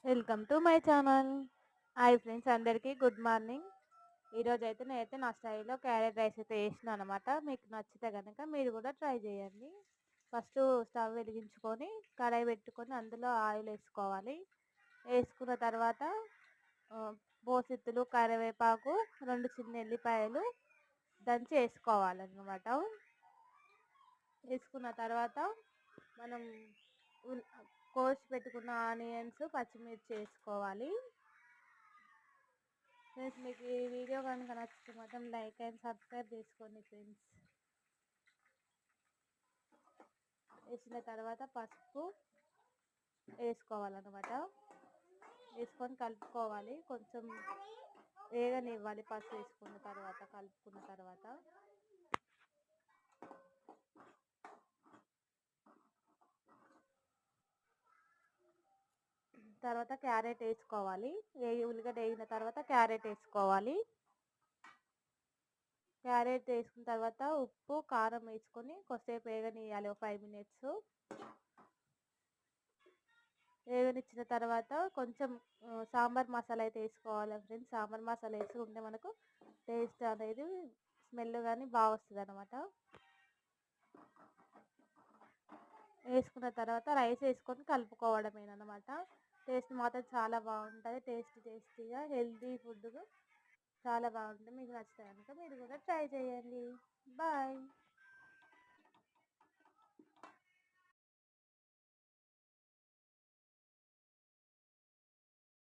Welcome to my channel. Hi friends, అందరికీ good morning. ఈరోజైతే నేనైతే నా స్టైల్‌లో క్యారెట్ రైస్ అయితే చేసినా అనమాట. మీకు నచ్చితే గనక మీరు కూడా ట్రై చేయండి. ఫస్ట్ స్టవ్ వెలిగించుకొని కడాయి పెట్టుకొని అందులో ఆయిల్ వేసుకోవాలి. వేసుకున్న తర్వాత పోసిత్తులు, కరివేపాకు, 2 చిన్న ఎల్లిపాయలు దంచి వేసుకోవాలన్నమాట. వేసుకున్న తర్వాత మనం ఉల్ కోసి పెట్టుకున్న ఆనియన్స్, పచ్చిమిర్చి వేసుకోవాలి. ఫ్రెండ్స్, మీకు ఈ వీడియో కనుక నచ్చితే మాత్రం లైక్ అండ్ సబ్స్క్రైబ్ చేసుకోండి ఫ్రెండ్స్. వేసిన తర్వాత పసుపు వేసుకోవాలన్నమాట. వేసుకొని కలుపుకోవాలి. కొంచెం వేగనివ్వాలి. పసుపు వేసుకున్న తర్వాత కలుపుకున్న తర్వాత క్యారెట్ వేసుకోవాలి. ఉల్లిగడ్డ వేగిన తర్వాత క్యారెట్ వేసుకోవాలి. క్యారెట్ వేసుకున్న తర్వాత ఉప్పు, కారం వేసుకొని కొద్దిసేపు వేగనియాలి. ఒక 5 మినిట్స్ వేగనిచ్చిన తర్వాత కొంచెం సాంబార్ మసాలా అయితే వేసుకోవాలి ఫ్రెండ్స్. సాంబార్ మసాలా వేసుకుంటే మనకు టేస్ట్ అనేది స్మెల్ కానీ బాగా వస్తుంది అనమాట. వేసుకున్న తర్వాత రైస్ వేసుకొని కలుపుకోవడమేనమాట. టేస్ట్ మాత్రం చాలా బాగుంటుంది. టేస్టీగా హెల్తీ ఫుడ్ చాలా బాగుంటుంది. మీకు నచ్చితే కనుక మీరు కూడా ట్రై చేయండి. బాయ్.